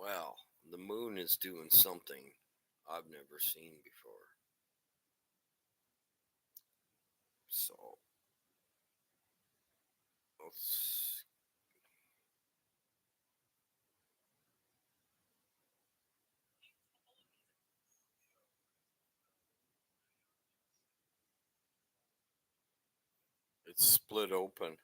Well, the moon is doing something I've never seen before. So let's, it's split open.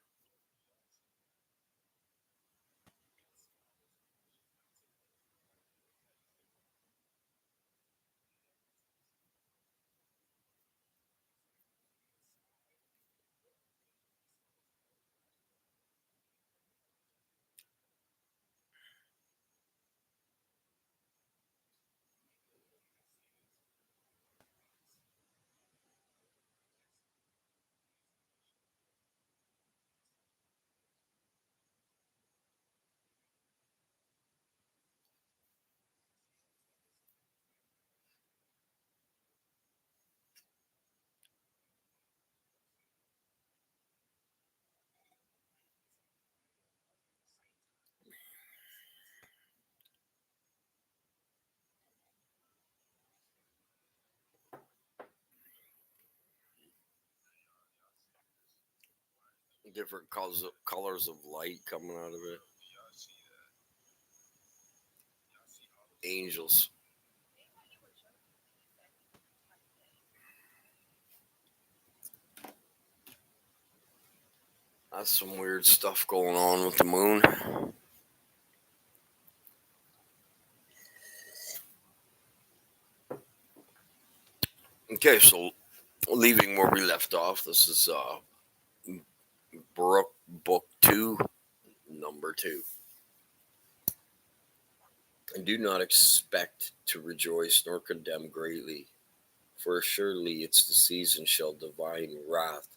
Different colors of light coming out of it. Angels. That's some weird stuff going on with the moon. Okay, so leaving where we left off, this is Baruch Book 2, number 2. And do not expect to rejoice nor condemn greatly, for assuredly it's the season shall divine wrath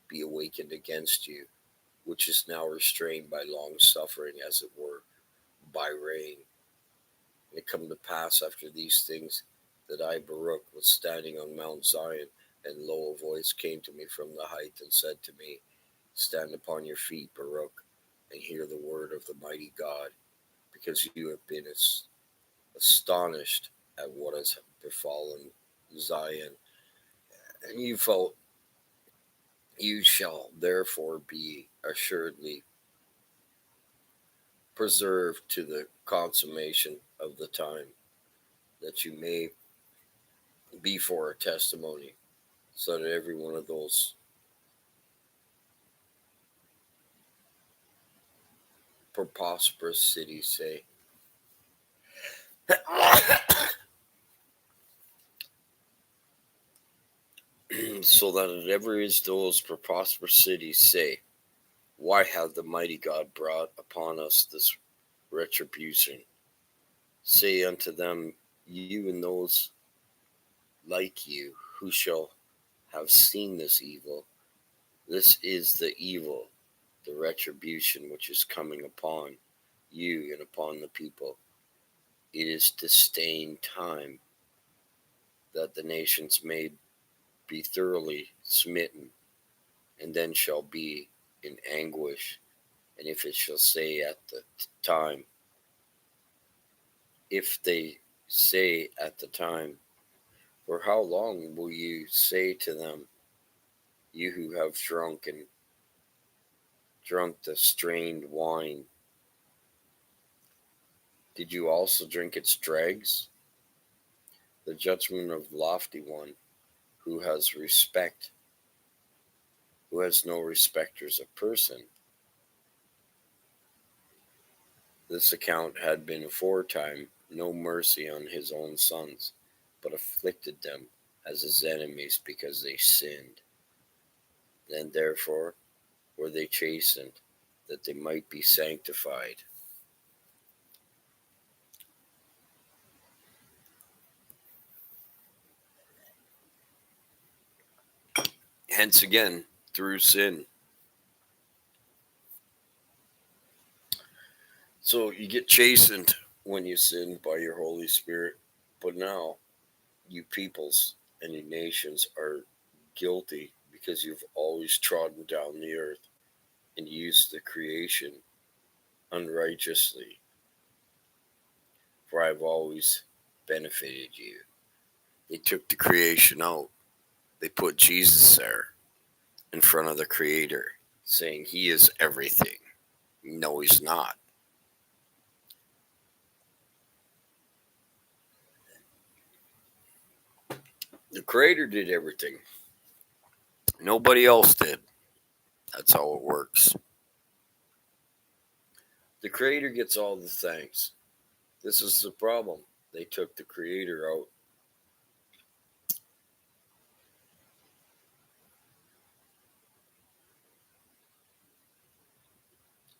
be awakened against you, which is now restrained by long suffering, as it were, by rain. And it come to pass after these things that I, Baruch, was standing on Mount Zion, and lo, a voice came to me from the height and said to me, Stand upon your feet, Baruch, and hear the word of the mighty God, because you have been astonished at what has befallen Zion, and you shall therefore be assuredly preserved to the consummation of the time, that you may be for a testimony, so that every one of those prosperous cities say, so that it ever is those prosperous cities say, Why hath the mighty God brought upon us this retribution? Say unto them, you and those like you, who shall have seen this evil, this is the evil, the retribution which is coming upon you and upon the people. It is disdained time that the nations may be thoroughly smitten, and then shall be in anguish. And if it shall say at the time, if they say at the time, For how long will you say to them, you who have drunk the strained wine, did you also drink its dregs? The judgment of lofty one, who has respect, who has no respecters of person. This account had been aforetime no mercy on his own sons, but afflicted them as his enemies because they sinned. Then therefore were they chastened, that they might be sanctified. Hence again, through sin. So you get chastened when you sin by your Holy Spirit. But now, you peoples and you nations are guilty because you've always trodden down the earth and used the creation unrighteously. where I've always benefited you. They took the creation out. They put Jesus there in front of the Creator, saying he is everything. No, he's not. The Creator did everything. Nobody else did. That's how it works. The Creator gets all the thanks. This is the problem. They took the Creator out.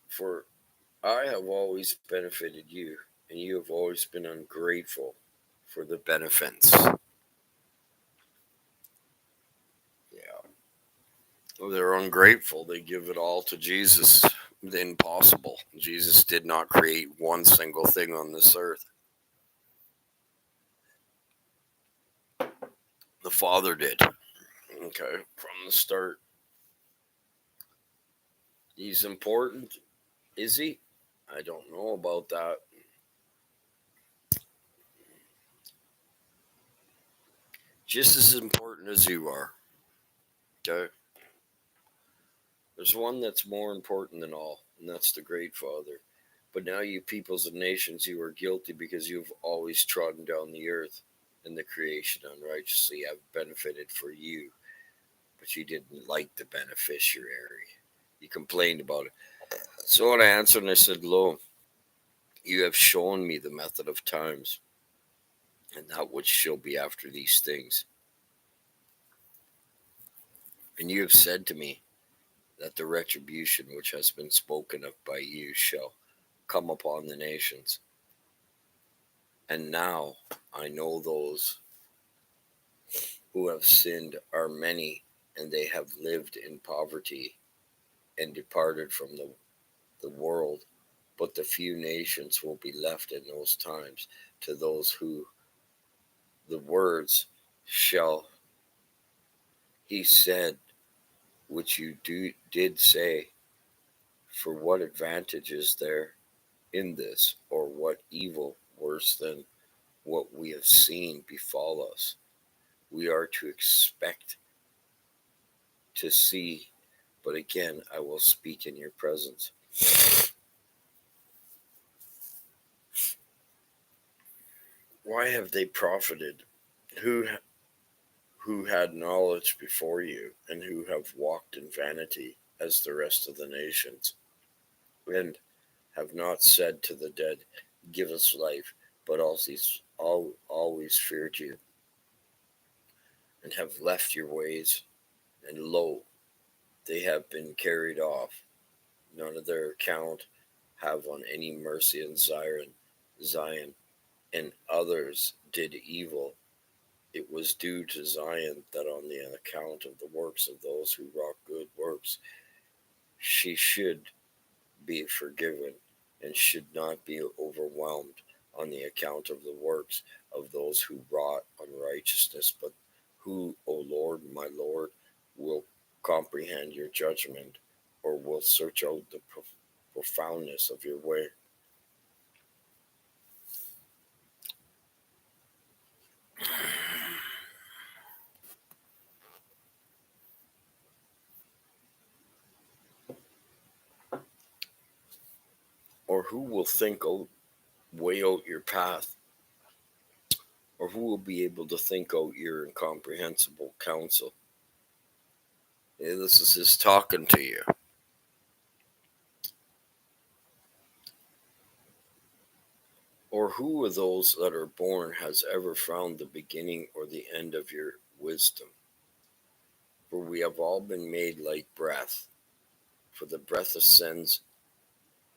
For I have always benefited you, and you have always been ungrateful for the benefits. Yeah. Well, they're ungrateful. They give it all to Jesus. The impossible. Jesus did not create one single thing on this earth. The Father did. Okay, from the start. He's important. Is he? I don't know about that. Just as important as you are. Okay? There's one that's more important than all, and that's the Great Father. But now, you peoples and nations, you are guilty because you've always trodden down the earth, and the creation unrighteously have benefited for you. But you didn't like the beneficiary. You complained about it. So I answered and I said, Lo, you have shown me the method of times, and that which shall be after these things. And you have said to me that the retribution which has been spoken of by you shall come upon the nations. And now I know those who have sinned are many, and they have lived in poverty and departed from the world. But the few nations will be left in those times to those who the words shall he said, which you did say. For what advantage is there in this, or what evil worse than what we have seen befall us? We are to expect to see, but again I will speak in your presence. Why have they profited who had knowledge before you, and who have walked in vanity as the rest of the nations, and have not said to the dead, give us life, but always feared you, and have left your ways, and lo, they have been carried off. None of their account have on any mercy in Zion, and others did evil. It was due to Zion that on the account of the works of those who wrought good works, she should be forgiven, and should not be overwhelmed on the account of the works of those who wrought unrighteousness. But who, O Lord, my Lord, will comprehend your judgment, or will search out the profoundness of your way? Or who will weigh out your path? Or who will be able to think out your incomprehensible counsel? Yeah, this is his talking to you. Or who of those that are born has ever found the beginning or the end of your wisdom? For we have all been made like breath, for the breath ascends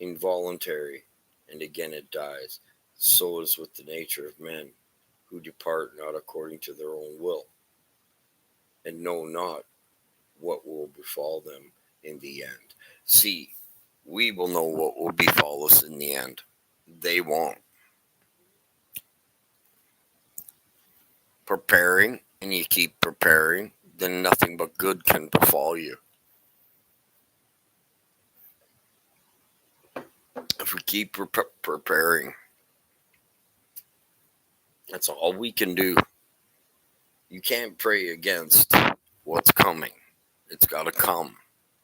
involuntary, and again it dies. So is with the nature of men, who depart not according to their own will, and know not what will befall them in the end. See, we will know what will befall us in the end. They won't. Preparing, and you keep preparing, then nothing but good can befall you. If we keep preparing, That's all we can do. You can't pray against what's coming. It's got to come.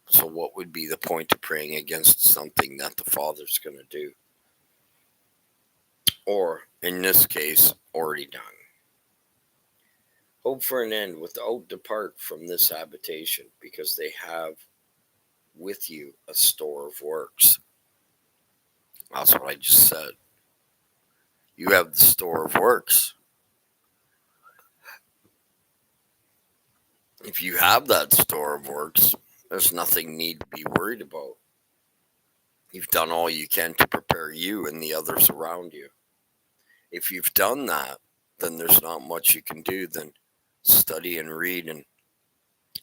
So what would be the point of praying against something that the Father's going to do? Or, in this case, already done. Hope for an end without depart from this habitation, because they have with you a store of works. That's what I just said. You have the store of works. If you have that store of works, there's nothing need to be worried about. You've done all you can to prepare you and the others around you. If you've done that, then there's not much you can do than study and read and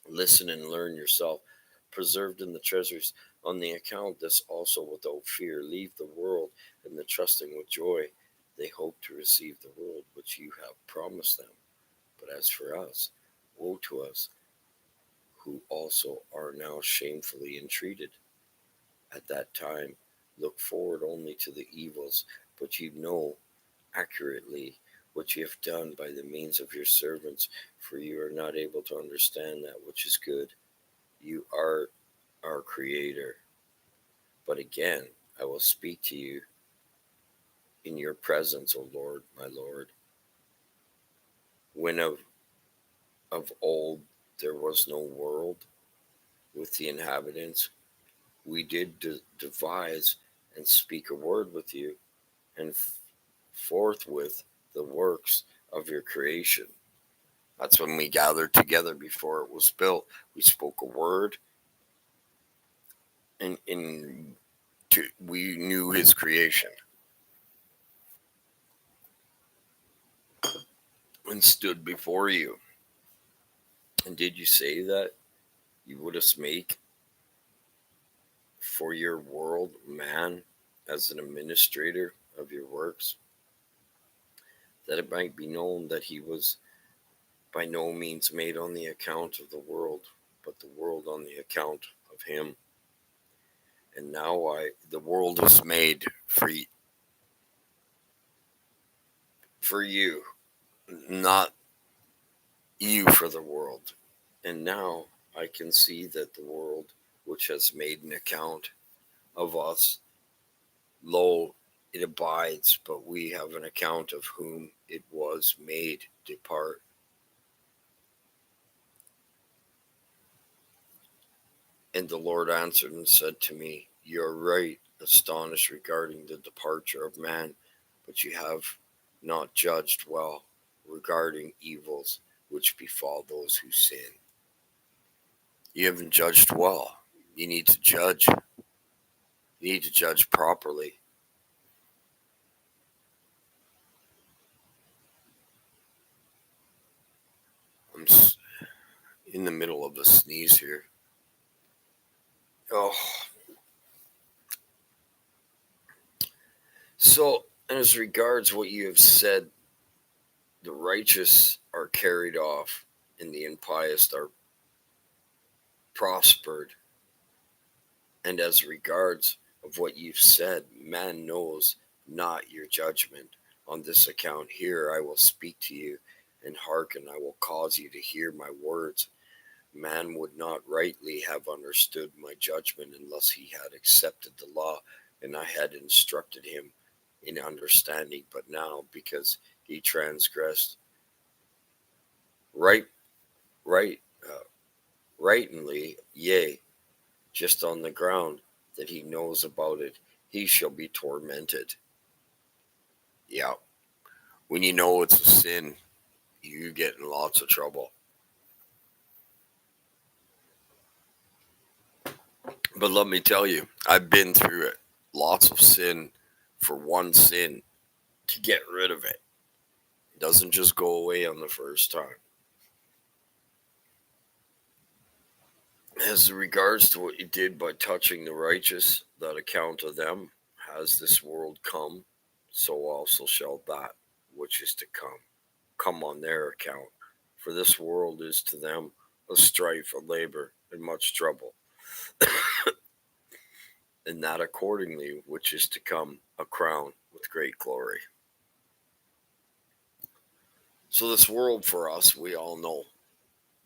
listen and learn yourself. Preserved in the treasures on the account this also without fear. Leave the world and the trusting with joy. They hope to receive the world which you have promised them. But as for us, woe to us, who also are now shamefully entreated. At that time, look forward only to the evils, but you know accurately what you have done by the means of your servants, for you are not able to understand that which is good. You are our Creator. But again, I will speak to you in your presence, O Lord, my Lord. When of old there was no world with the inhabitants, we did devise and speak a word with you, and forthwith the works of your creation. That's when we gathered together before it was built. We spoke a word, and we knew his creation and stood before you. And did you say that you would have make for your world man as an administrator of your works, that it might be known that he was by no means made on the account of the world, but the world on the account of him. And now the world was made for you, not you for the world. And now I can see that the world, which has made an account of us, lo, it abides, but we have an account of whom it was made depart. And the Lord answered and said to me, you are right, astonished regarding the departure of man, but you have not judged well regarding evils which befall those who sin. You haven't judged well. You need to judge. You need to judge properly. I'm in the middle of a sneeze here. Oh, so as regards what you have said, the righteous are carried off, and the impious are prospered. And as regards of what you've said, man knows not your judgment. On this account here I will speak to you, and hearken, I will cause you to hear my words. Man would not rightly have understood my judgment unless he had accepted the law, and I had instructed him in understanding. But now, because he transgressed right, right, rightly, yea, just on the ground that he knows about it, he shall be tormented. Yeah, when you know it's a sin, you get in lots of trouble. But let me tell you, I've been through it. Lots of sin for one sin to get rid of it. It doesn't just go away on the first time. As regards to what you did by touching the righteous, that account of them has this world come, so also shall that which is to come on their account. For this world is to them a strife, a labor, and much trouble. And that accordingly which is to come, a crown with great glory. So this world for us, we all know,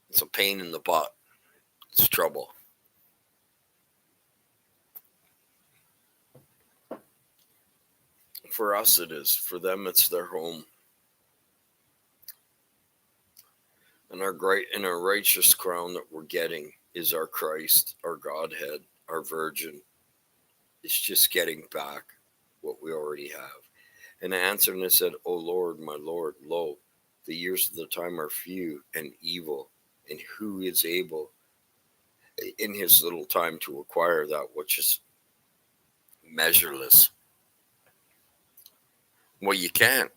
it's a pain in the butt. It's trouble. For us, it is. For them, it's their home. And our righteous crown that we're getting is our Christ, our Godhead, our Virgin. It's just getting back what we already have. And I answered and I said, O Lord, my Lord, lo, the years of the time are few and evil, and who is able in his little time to acquire that which is measureless? Well, you can't.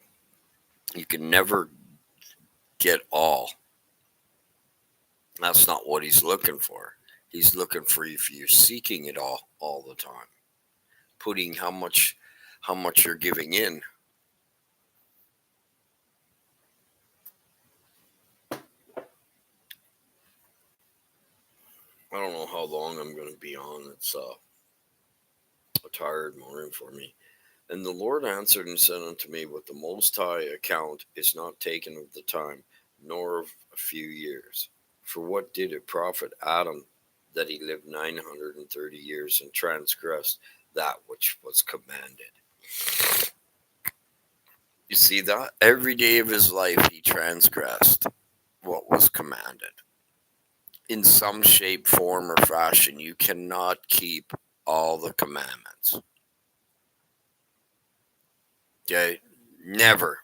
You can never get all. That's not what he's looking for. He's looking for if you're seeking it all the time, putting how much you're giving in. I don't know how long I'm going to be on. It's a tired morning for me. And the Lord answered and said unto me, with the Most High account is not taken of the time, nor of a few years. For what did it profit Adam that he lived 930 years and transgressed that which was commanded? You see that? Every day of his life he transgressed what was commanded. In some shape, form, or fashion, you cannot keep all the commandments. Okay? Never.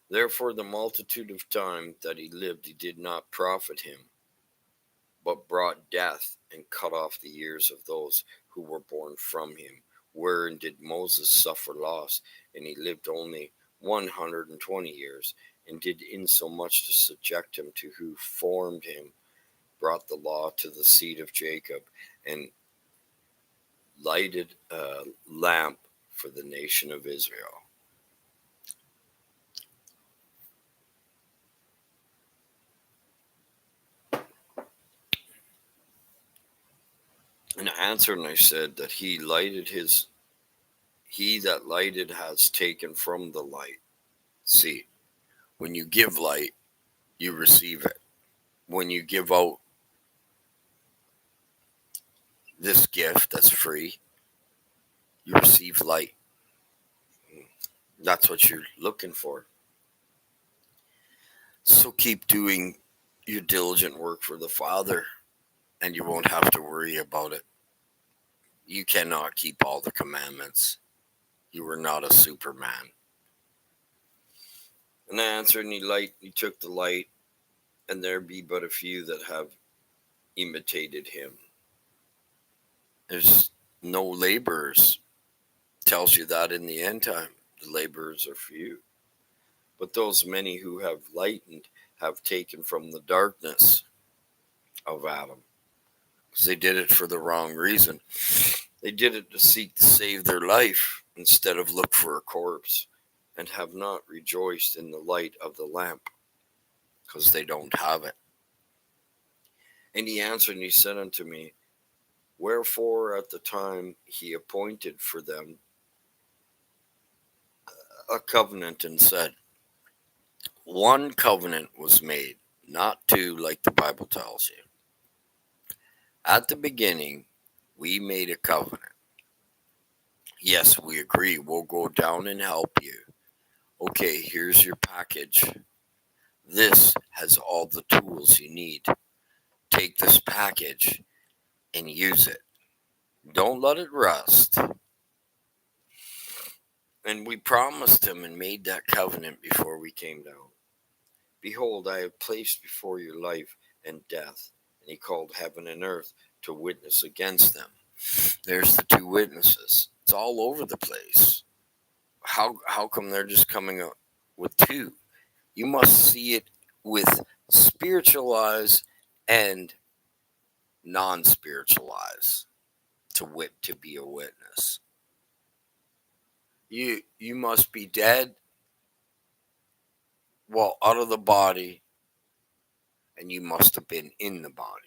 Therefore, the multitude of time that he lived, he did not profit him, but brought death and cut off the years of those who were born from him. Wherein did Moses suffer loss, and he lived only 120 years, and did insomuch to subject him to who formed him, brought the law to the seed of Jacob, and lighted a lamp for the nation of Israel. And I answered and I said that he that lighted has taken from the light. See, when you give light, you receive it. When you give out this gift that's free, you receive light. That's what you're looking for. So keep doing your diligent work for the Father, and you won't have to worry about it. You cannot keep all the commandments. You are not a Superman. And I answered, and he took the light, and there be but a few that have imitated him. There's no laborers. Tells you that in the end time, the laborers are few. But those many who have lightened have taken from the darkness of Adam, because they did it for the wrong reason. They did it to seek to save their life instead of look for a corpse, and have not rejoiced in the light of the lamp, because they don't have it. And he answered and he said unto me, wherefore at the time he appointed for them a covenant, and said, one covenant was made, not two, like the Bible tells you. At the beginning, we made a covenant. Yes, we agree. We'll go down and help you. Okay, here's your package. This has all the tools you need. Take this package and use it. Don't let it rust. And we promised him and made that covenant before we came down. Behold, I have placed before you life and death. And he called heaven and earth to witness against them. There's the two witnesses. It's all over the place. How come they're just coming up with two? You must see it with spiritual eyes and non-spiritual eyes to be a witness. You must be dead, well, out of the body, and you must have been in the body.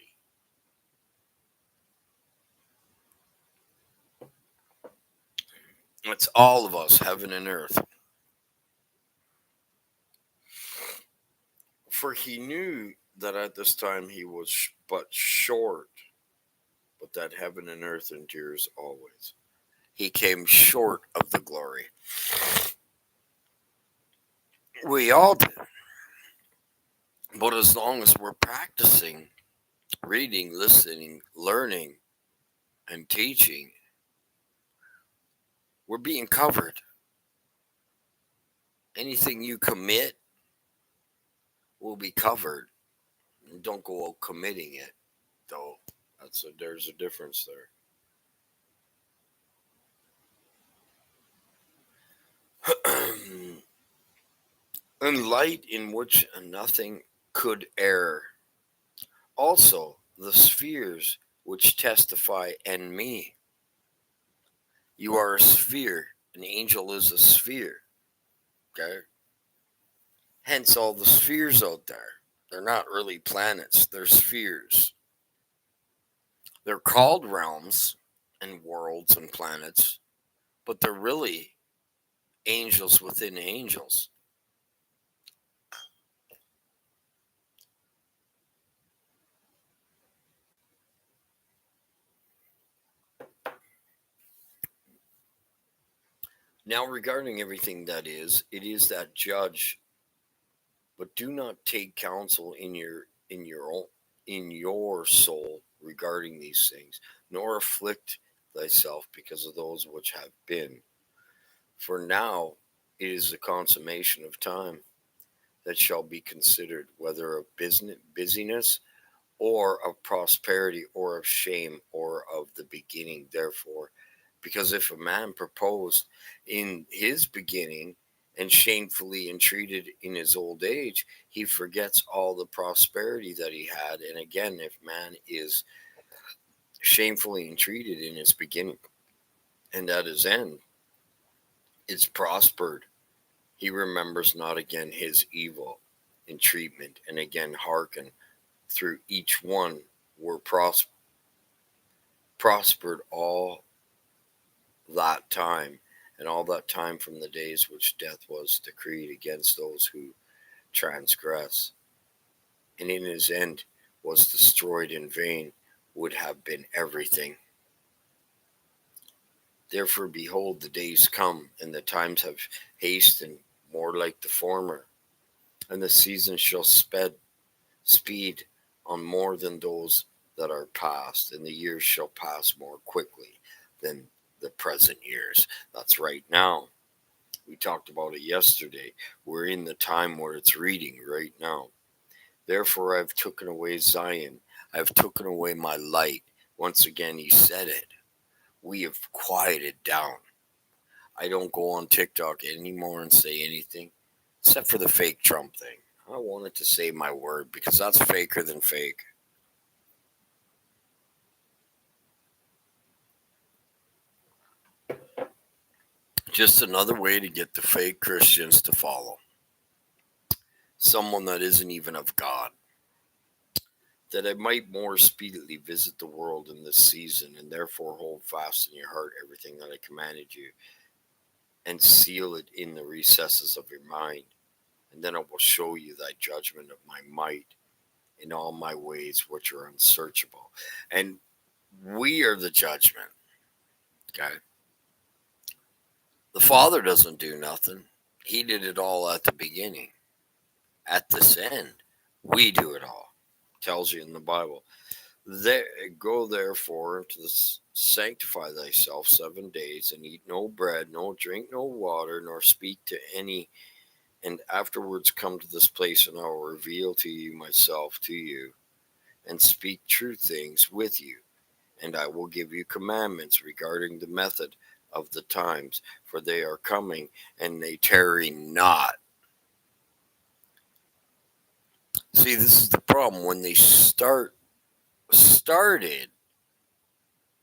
It's all of us, heaven and earth. For he knew that at this time he was but short, but that heaven and earth endures always. He came short of the glory. We all did. But as long as we're practicing, reading, listening, learning, and teaching, we're being covered. Anything you commit will be covered. Don't go out committing it, though. There's a difference there. And light in which nothing could err. Also, the spheres which testify and me. You are a sphere. An angel is a sphere. Okay? Hence all the spheres out there. They're not really planets, they're spheres. They're called realms and worlds and planets, but they're really angels within angels. Now, regarding everything that is, it is that judge, but do not take counsel in your soul regarding these things, nor afflict thyself because of those which have been. For now it is the consummation of time that shall be considered, whether of busyness or of prosperity or of shame or of the beginning. Therefore, because if a man proposed in his beginning and shamefully entreated in his old age, he forgets all the prosperity that he had. And again, if man is shamefully entreated in his beginning and at his end, it's prospered. He remembers not again his evil entreatment, and again hearken through each one were prospered all that time, and all that time from the days which death was decreed against those who transgress, and in his end was destroyed in vain, would have been everything. Therefore, behold, the days come, and the times have hastened more like the former, and the seasons shall speed on more than those that are past, and the years shall pass more quickly than the present years. That's right now. We talked about it yesterday. We're in the time where it's reading right now. Therefore, I've taken away Zion. I've taken away my light. Once again, he said it. We have quieted down. I don't go on TikTok anymore and say anything, except for the fake Trump thing. I wanted to say my word because that's faker than fake. Just another way to get the fake Christians to follow. Someone that isn't even of God. That I might more speedily visit the world in this season, and therefore hold fast in your heart everything that I commanded you, and seal it in the recesses of your mind. And then I will show you thy judgment of my might in all my ways which are unsearchable. And we are the judgment. Okay? The Father doesn't do nothing. He did it all at the beginning. At this end, we do it all. It tells you in the Bible. Go therefore to sanctify thyself 7 days, and eat no bread, no drink, no water, nor speak to any. And afterwards come to this place, and I will reveal to you myself to you, and speak true things with you. And I will give you commandments regarding the method of the times, for they are coming, and they tarry not. See, this is the problem. When they started,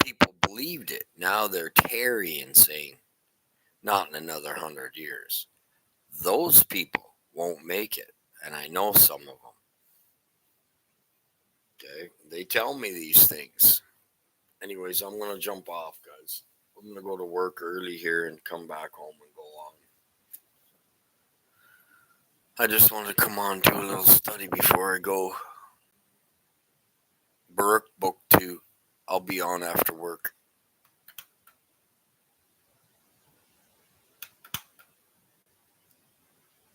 people believed it. Now they're tarrying, saying, not in another 100 years. Those people won't make it, and I know some of them. Okay, they tell me these things. Anyways, I'm going to jump off, guys. I'm going to go to work early here and come back home and go I just want to come on to a little study before I go. Baruch Book 2. I'll be on after work.